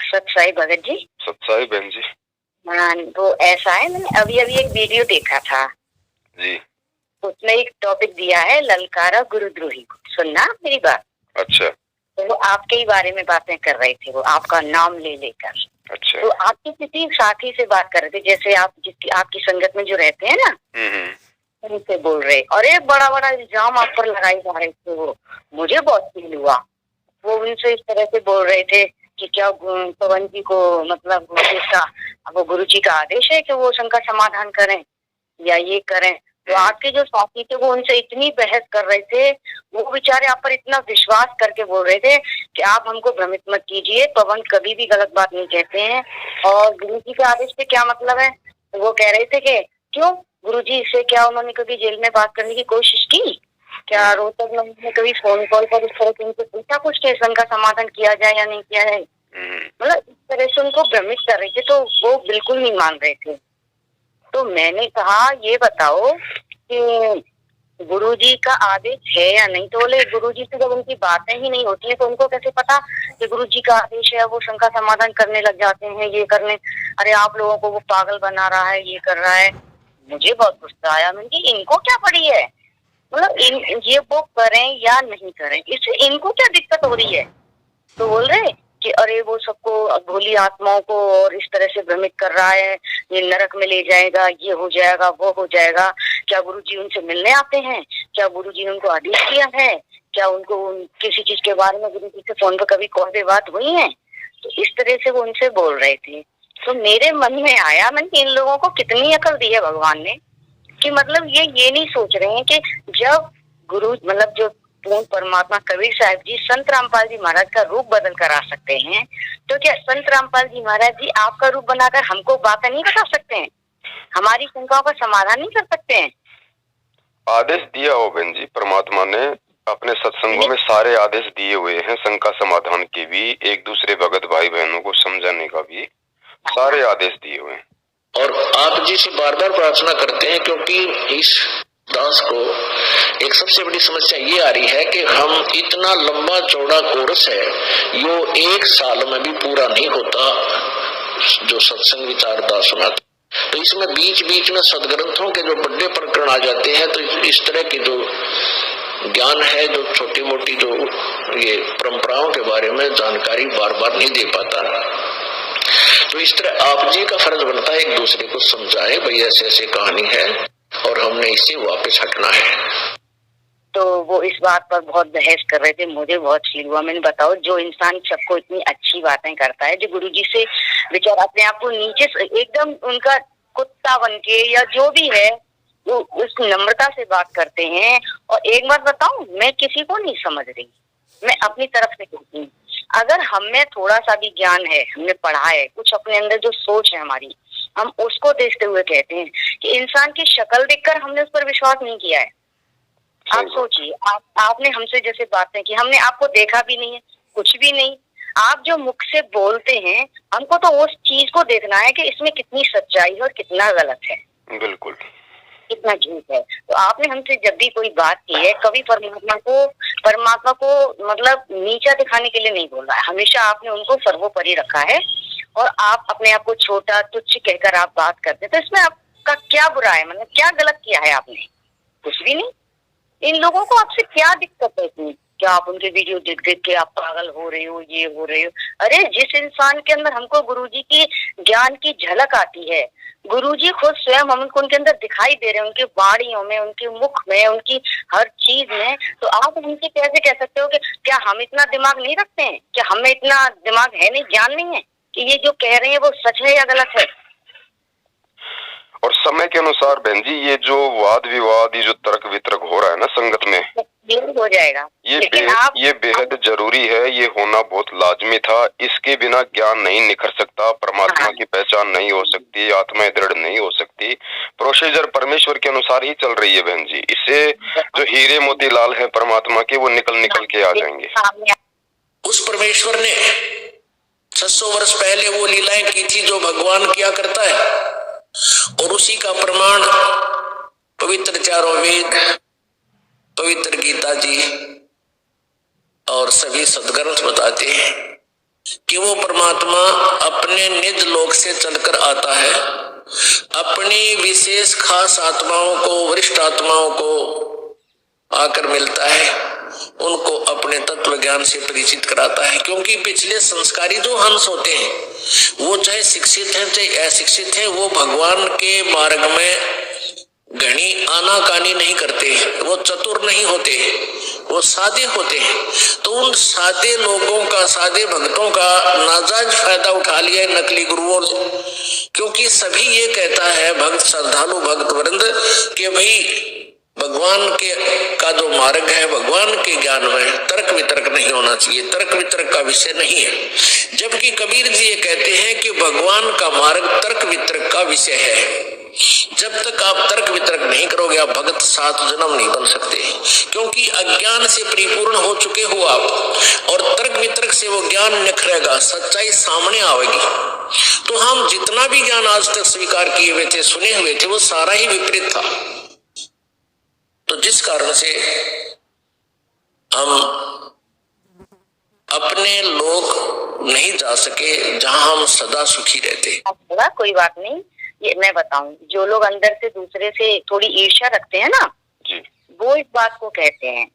सतसाई भगत जी। सतसाई बहन जी। हाँ, वो ऐसा है, मैंने अभी अभी एक वीडियो देखा था जी। उसमें एक टॉपिक दिया है ललकारा गुरुद्रोही को। सुनना मेरी बात। अच्छा। तो वो आपके ही बारे में बातें कर रहे थे, वो आपका नाम ले लेकर। अच्छा। तो आपकी किसी साथी से बात कर रहे थे, जैसे आप जिसकी आपकी संगत में जो रहते हैं ना, उनसे बोल रहे और एक बड़ा बड़ा इल्जाम आप पर लगाए जा रहे थे। वो मुझे बहुत फील हुआ। वो उनसे इस तरह से बोल रहे थे कि क्या पवन जी को मतलब वो गुरु जी का आदेश है कि वो शंका समाधान करें या ये करें। तो आपके जो साथी थे वो उनसे इतनी बहस कर रहे थे, वो बेचारे आप पर इतना विश्वास करके बोल रहे थे कि आप हमको भ्रमित मत कीजिए, पवन कभी भी गलत बात नहीं कहते हैं और गुरु जी के आदेश से क्या मतलब है। तो वो कह रहे थे कि क्यों गुरुजी से क्या उन्होंने कभी जेल में बात करने की कोशिश की, क्या रोहतक में उन्होंने कभी फोन कॉल पर इस तरह से उनसे पूछा कुछ स्टेशन का समाधान किया जाए या नहीं किया जाए। मतलब इस तरह से उनको भ्रमित कर रहे थे, तो वो बिल्कुल नहीं मान रहे थे। तो मैंने कहा ये बताओ कि गुरुजी का आदेश है या नहीं। तो बोले गुरुजी से जब उनकी बातें ही नहीं होती है तो उनको कैसे पता कि गुरुजी का आदेश है। वो शंका समाधान करने लग जाते हैं, ये करने। अरे आप लोगों को वो पागल बना रहा है, ये कर रहा है। मुझे बहुत गुस्सा आया। मैंने इनको क्या पड़ी है, मतलब ये वो करें या नहीं करें, इससे इनको क्या दिक्कत हो रही है। तो बोल रहे कि अरे वो सबको भोली आत्माओं को और इस तरह से भ्रमित कर रहा है, ये नरक में ले जाएगा, ये हो जाएगा, वो हो जाएगा। क्या गुरुजी उनसे मिलने आते हैं, क्या गुरुजी ने उनको आदेश किया है, क्या उनको किसी चीज के बारे में गुरुजी से फोन पर कभी कॉल पे बात हुई है। तो इस तरह से वो उनसे बोल रहे थे। तो मेरे मन में आया, मैंने इन लोगों को कितनी अकल दी है भगवान ने, कि मतलब ये नहीं सोच रहे हैं कि जब गुरु मतलब जो पूर्ण परमात्मा कबीर साहब जी संत रामपाल जी महाराज का रूप बदल कर आ सकते हैं, तो क्या संत रामपाल जी महाराज जी आपका रूप बनाकर हमको बातें नहीं बता सकते हैं, हमारी शंकाओं का समाधान नहीं कर सकते हैं। आदेश दिया हो बहन जी, परमात्मा ने अपने सत्संगों में सारे आदेश दिए हुए हैं, शंका समाधान के भी, एक दूसरे भगत भाई बहनों को समझाने का भी सारे आदेश दिए हुए हैं। और आप जी से बार बार प्रार्थना करते हैं, क्योंकि इस दास को एक सबसे बड़ी समस्या ये आ रही है कि हम इतना लंबा चौड़ा कोर्स है, यो 1 साल में भी पूरा नहीं होता जो सत्संग विचार दास सुना। तो इसमें बीच बीच में सदग्रंथों के जो बड़े प्रकरण आ जाते हैं, तो इस तरह की जो ज्ञान है, जो छोटी मोटी जो ये परंपराओं के बारे में जानकारी बार बार नहीं दे पाता। तो इस तरह आप जी का फर्ज बनता है एक दूसरे को समझाए, भाई ऐसे ऐसे कहानी है और हमने इससे वापस हटना है। तो वो इस बात पर बहुत बहस कर रहे थे, मुझे बहुत फील हुआ। मैंने बताओ जो इंसान सबको इतनी अच्छी बातें करता है, जो गुरुजी से बेचारा अपने आप को नीचे एकदम उनका कुत्ता बन के या जो भी है वो उस नम्रता से बात करते हैं। और एक बात बताऊं, मैं किसी को नहीं समझ रही, मैं अपनी तरफ से कहती हूँ, अगर हमें थोड़ा सा भी ज्ञान है, हमने पढ़ा है, कुछ अपने अंदर जो सोच है हमारी, हम उसको देखते हुए कहते हैं कि इंसान की शक्ल देखकर हमने उस पर विश्वास नहीं किया है। आप सोचिए, आपने हमसे जैसे बातें की, हमने आपको देखा भी नहीं है, कुछ भी नहीं। आप जो मुख से बोलते हैं, हमको तो उस चीज को देखना है कि इसमें कितनी सच्चाई है और कितना गलत है, बिल्कुल कितना झूठ है। तो आपने हमसे जब भी कोई बात की है, कभी परमात्मा को मतलब नीचा दिखाने के लिए नहीं बोला है, हमेशा आपने उनको सर्वोपरि रखा है। और आप अपने आप को छोटा तुच्छ कहकर आप बात करते, तो इसमें आपका क्या बुरा है, मतलब क्या गलत किया है आपने, कुछ भी नहीं। इन लोगों को आपसे क्या दिक्कत है इतनी, क्या आप उनके वीडियो देख देख के आप पागल हो रहे हो, ये हो रहे हो। अरे जिस इंसान के अंदर हमको गुरुजी की ज्ञान की झलक आती है, गुरुजी खुद स्वयं हमको उनके अंदर दिखाई दे रहे हैं, उनकी वाणियों में, उनके मुख में, उनकी हर चीज में। तो आप उनसे कैसे कह सकते हो कि क्या हम इतना दिमाग नहीं रखते हैं, क्या हमें इतना दिमाग है नहीं, ज्ञान नहीं है कि ये जो कह रहे हैं वो सच है या गलत है। और समय के अनुसार बहन जी, ये जो वाद विवाद, ये जो तर्क वितर्क हो रहा है ना संगत में, हो जाएगा। ये बेहद जरूरी है, ये होना बहुत लाजमी था। इसके बिना ज्ञान नहीं निखर सकता, परमात्मा की पहचान नहीं हो सकती, आत्मा दृढ़ नहीं हो सकती। प्रोसीजर परमेश्वर के अनुसार ही चल रही है बहन जी। इससे जो हीरे मोतीलाल है परमात्मा के, वो निकल के आ जाएंगे। उस परमेश्वर ने 600 वर्ष पहले वो लीलाएं की थी जो भगवान किया करता है, और उसी का प्रमाण पवित्र चारों वेद, पवित्र गीता जी और सभी सदग्रंथ बताते हैं। कि वो परमात्मा अपने निज लोक से चलकर आता है, अपनी विशेष खास आत्माओं को, वरिष्ठ आत्माओं को आकर मिलता है, उनको अपने तत्व ज्ञान से परिचित कराता है। क्योंकि पिछले संस्कारी जो हंस होते हैं, वो चाहे शिक्षित हैं चाहे अशिक्षित हैं, वो भगवान के मार्ग में घनी आनाकानी नहीं करते, वो चतुर नहीं होते, वो सादे होते हैं। तो उन सादे लोगों का, सादे भक्तों का नाजायज फायदा उठा लिया है नकली गुरुओं ने। क्योंकि सभी ये कहता है भक्त, श्रद्धालु भक्त वृंद, कि भाई भगवान के का जो मार्ग है, भगवान के ज्ञान में तर्क वितर्क नहीं होना चाहिए, तर्क वितर्क का विषय नहीं है। जबकि कबीर जी ये कहते हैं कि भगवान का मार्ग तर्क वितर्क का विषय है। जब तक आप तर्क वितर्क नहीं करोगे, आप भगत 7 जन्म नहीं बन सकते। क्योंकि अज्ञान से परिपूर्ण हो चुके हो आप, और तर्क वितर्क से वो ज्ञान निखरेगा, सच्चाई सामने आएगी। तो हम जितना भी ज्ञान आज तक स्वीकार किए हुए थे, सुने हुए थे, वो सारा ही विपरीत था। तो जिस कारण से हम अपने लोक नहीं जा सके जहां हम सदा सुखी रहते। कोई बात नहीं, ये मैं बताऊं, जो लोग अंदर से दूसरे से थोड़ी ईर्ष्या रखते हैं ना जी, वो इस बात को कहते हैं।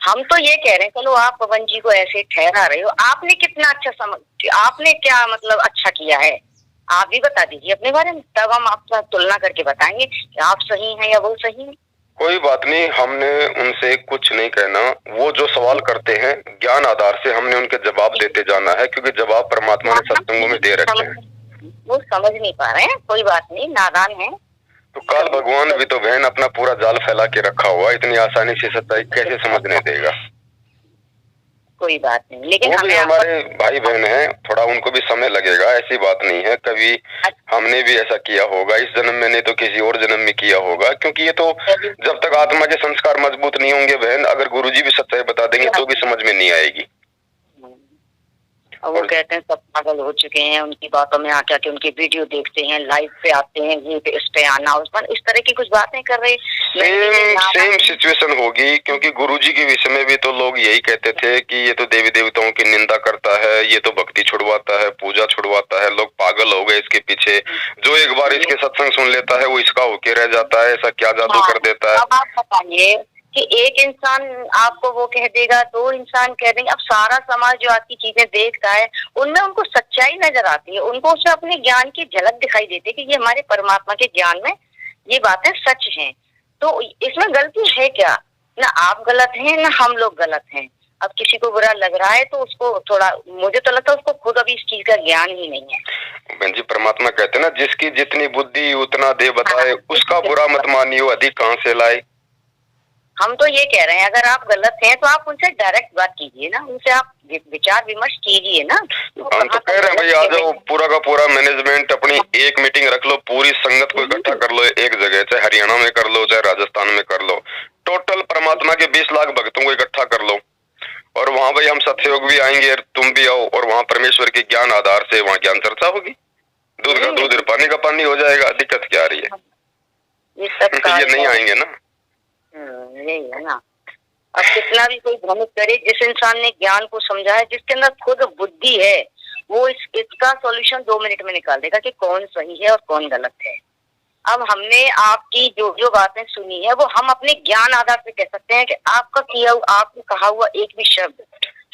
हम तो ये कह रहे हैं, चलो आप पवन जी को ऐसे ठहरा रहे हो, आपने कितना अच्छा आपने क्या मतलब अच्छा किया है, आप भी बता दीजिए अपने बारे में, तब हम आपका तुलना करके बताएंगे कि आप सही हैं या वो सही है। कोई बात नहीं, हमने उनसे कुछ नहीं कहना। वो जो सवाल करते हैं ज्ञान आधार से हमने उनके जवाब देते जाना है, क्योंकि जवाब परमात्मा ने सत्संगों में दे रखे हैं। वो समझ नहीं पा रहे हैं, कोई बात नहीं, नादान है। तो काल भगवान भी तो बहन अपना पूरा जाल फैला के रखा हुआ, इतनी आसानी से सच्चाई कैसे समझने देगा। कोई बात नहीं, लेकिन वो भी हमारे भाई बहन हैं, थोड़ा उनको भी समय लगेगा, ऐसी बात नहीं है। कभी हमने भी ऐसा किया होगा, इस जन्म में नहीं तो किसी और जन्म में किया होगा। क्योंकि ये तो जब तक आत्मा के संस्कार मजबूत नहीं होंगे बहन, अगर गुरुजी भी सच्चाई बता देंगे तो भी समझ में नहीं आएगी। और वो कहते हैं सब पागल हो चुके हैं, उनकी बातों में आके आके उनकी वीडियो देखते हैं, लाइव पे आते हैं, ये पे इस पे आना, उस पर इस तरह की कुछ बातें कर रहे। सेम सिचुएशन होगी, क्योंकि गुरुजी के विषय में भी तो लोग यही कहते थे कि ये तो देवी देवताओं की निंदा करता है, ये तो भक्ति छुड़वाता है, पूजा छुड़वाता है। लोग पागल हो गए इसके पीछे, जो एक बार इसके सत्संग सुन लेता है वो इसका होके रह जाता है, ऐसा क्या जादू कर देता है। अब आप बताइए कि एक इंसान आपको वो कह देगा, 2 इंसान कह देंगे, अब सारा समाज जो आपकी चीजें देखता है उनमें उनको सच्चाई नजर आती है, उनको उसमें अपने ज्ञान की झलक दिखाई देती है कि ये हमारे परमात्मा के ज्ञान में ये बातें सच हैं। तो इसमें गलती है क्या? ना आप गलत हैं ना हम लोग गलत हैं। अब किसी को बुरा लग रहा है तो उसको थोड़ा, मुझे तो लगता है उसको खुद अभी इस चीज का ज्ञान ही नहीं है। बहन जी, परमात्मा कहते हैं ना, जिसकी जितनी बुद्धि उतना दे बताए, उसका बुरा मत मानियो, अधिक कहाँ से लाए। हम तो ये कह रहे हैं, अगर आप गलत हैं तो आप उनसे डायरेक्ट बात कीजिए ना, उनसे आप विचार विमर्श कीजिए ना। हम तो कह रहे हैं भाई, आ जाओ, पूरा का पूरा मैनेजमेंट अपनी एक मीटिंग रख लो, पूरी संगत को इकट्ठा कर लो एक जगह, चाहे हरियाणा में कर लो चाहे राजस्थान में कर लो, टोटल परमात्मा के 20 लाख भक्तों को इकट्ठा कर लो, और वहाँ भाई हम सत्सयोग भी आएंगे, तुम भी आओ, और वहाँ परमेश्वर के ज्ञान आधार से वहाँ ज्ञान चर्चा होगी, दूध का दूध पानी का पानी हो जाएगा। दिक्कत क्या आ रही है? ये नहीं आएंगे ना, यही है ना। अब कितना भी कोई भ्रमित करे, जिस इंसान ने ज्ञान को समझा है, जिसके अंदर खुद बुद्धि है, वो इसका सॉल्यूशन 2 मिनट में निकाल देगा कि कौन सही है और कौन गलत है। अब हमने आपकी जो जो बातें सुनी है वो हम अपने ज्ञान आधार पे कह सकते हैं कि आपका किया हुआ, आपने कहा हुआ एक भी शब्द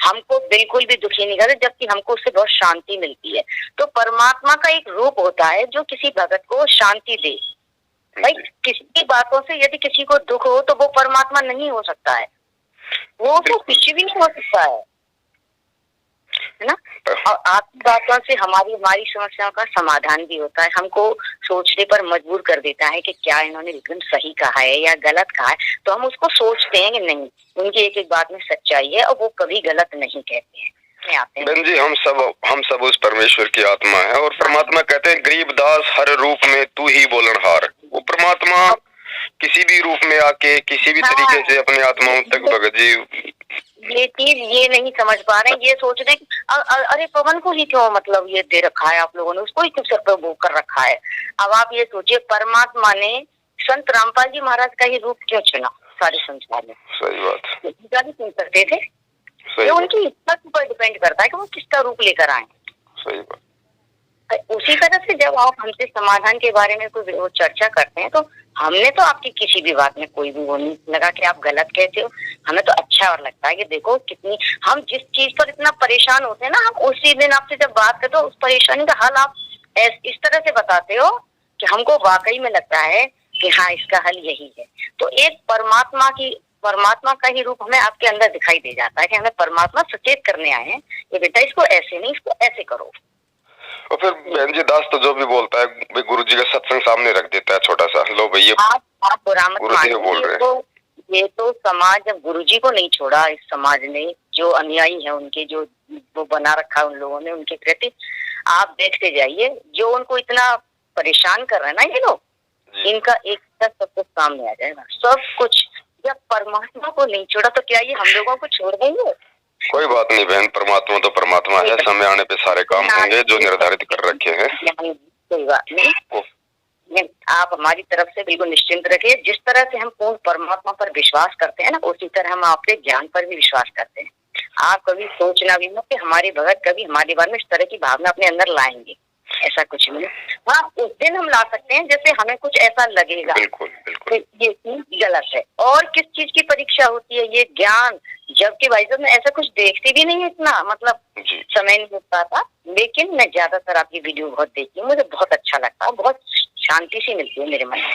हमको बिल्कुल भी दुखी नहीं करता, जबकि हमको उससे बहुत शांति मिलती है। तो परमात्मा का एक रूप होता है जो किसी भगत को शांति दे। भाई किसी की बातों से यदि किसी को दुख हो तो वो परमात्मा नहीं हो सकता है, वो तो कुछ भी नहीं हो सकता है ना। और आपकी बातों से हमारी समस्याओं का समाधान भी होता है, हमको सोचने पर मजबूर कर देता है कि क्या इन्होंने एकदम सही कहा है या गलत कहा है। तो हम उसको सोचते हैं कि नहीं, उनकी एक एक बात में सच्चाई है और वो कभी गलत नहीं कहते हैं। बहन जी, हम सब उस परमेश्वर की आत्मा है, और परमात्मा कहते हैं गरीबदास हर रूप में तू ही बोलनहार। वो परमात्मा किसी भी रूप में आके किसी भी तरीके से अपने आत्माओं तक भगत जी ये चीज ये नहीं समझ पा रहे हैं, ये सोच रहे हैं अरे पवन को ही क्यों मतलब ये दे रखा है आप लोगों ने, उसको ही क्यों सर पे वो कर रखा है। अब आप ये सोचिए, परमात्मा ने संत रामपाल जी महाराज का ही रूप क्यों चुना सारे संसार में? सही बात क्यों करते थे? ये उनकी इच्छा के ऊपर डिपेंड करता है कि वो किसका रूप लेकर आए। सही बात। उसी तरह से जब आप हमसे समाधान के बारे में कोई वो चर्चा करते हैं तो हमने तो आपकी किसी भी बात में कोई भी वो नहीं लगा कि आप गलत कहते हो। हमें तो अच्छा और लगता है कि देखो कितनी हम जिस चीज पर इतना परेशान होते हैं ना, हम उसी दिन आपसे जब बात करते हो उस परेशानी का हल आप इस तरह से बताते हो कि हमको वाकई में लगता है कि हाँ इसका हल यही है। तो एक परमात्मा का ही रूप हमें आपके अंदर दिखाई दे जाता है कि हमें परमात्मा सचेत करने आए हैं कि बेटा इसको ऐसे नहीं, इसको ऐसे करो। और फिर बहन जी दास तो जो भी बोलता है भाई गुरु जी का सत्संग सामने रख देता है छोटा सा, लो भैया आप बुरा मत मानिए, बोल रहे हैं। ये तो समाज जब गुरु जी को नहीं छोड़ा, इस समाज ने जो अनुयायी है उनके जो वो बना रखा है उन लोगों ने उनके प्रति, आप देखते जाइए जो उनको इतना परेशान कर रहे हैं ना ये लोग, इनका एक सब कुछ सामने आ जाएगा। सब कुछ जब परमात्मा को नहीं छोड़ा तो क्या ये हम लोगों को छोड़ देंगे? कोई बात नहीं बहन, परमात्मा तो परमात्मा है, समय आने पे सारे काम होंगे जो निर्धारित कर रखे हैं। कोई बात नहीं, आप हमारी तरफ से बिल्कुल निश्चिंत रखिए। जिस तरह से हम पूर्ण परमात्मा पर विश्वास करते हैं ना, उसी तरह हम आपके ज्ञान पर भी विश्वास करते हैं। आप कभी सोचना भी मत कि हमारे भगत कभी हमारे बारे में इस तरह की भावना अपने अंदर लाएंगे, ऐसा कुछ नहीं। हाँ उस दिन हम ला सकते हैं जैसे हमें कुछ ऐसा लगेगा बिल्कुल बिल्कुल ये चीज गलत है। और किस चीज की परीक्षा होती है? ये ज्ञान, जबकि भाई साहब मैं ऐसा कुछ देखती भी नहीं है, इतना मतलब समय नहीं मिलता था, लेकिन मैं ज्यादातर आपकी वीडियो बहुत देखती हूँ, मुझे बहुत अच्छा लगता है, बहुत शांति सी मिलती है मेरे मन में।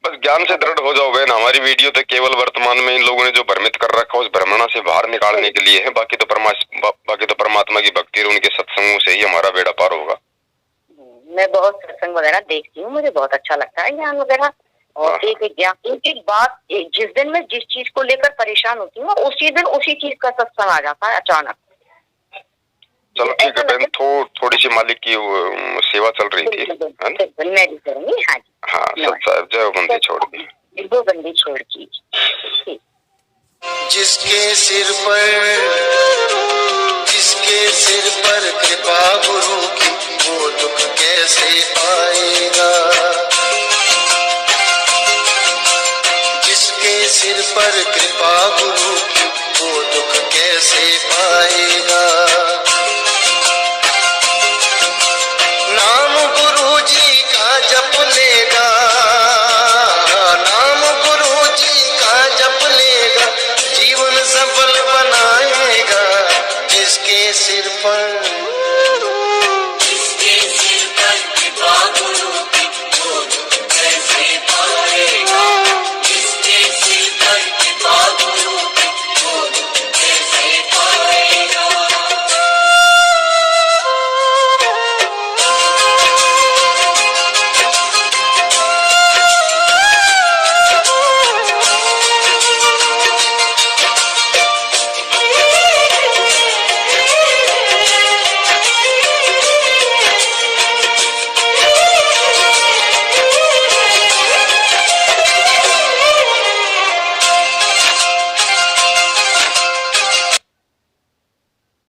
बस ज्ञान से दृढ़ हो जाओ बहन। हमारी वीडियो तो केवल वर्तमान में इन लोगों ने जो भ्रमित कर रखा है उस भ्रमणा से बाहर निकालने के लिए है। बाकी तो परमात्मा की भक्ति और उनके सत्संगों से ही हमारा बेड़ा पार होगा। मैं बहुत सत्संग वगैरह देखती हूँ, मुझे बहुत अच्छा लगता है ज्ञान वगैरह। और एक बात, जिस दिन मैं जिस चीज को लेकर परेशान होती हूँ उसी दिन उसी चीज का सत्संग आ जाता है अचानक। चलो ठीक है बहन, थोड़ी सी मालिक की सेवा चल रही थी, मैं भी करूँगी। हाँ जी, हाँ सत साहब, जय हो बंदी छोड़ दी, वो बंदी छोड़ की। जिसके सिर पर कृपा गुरु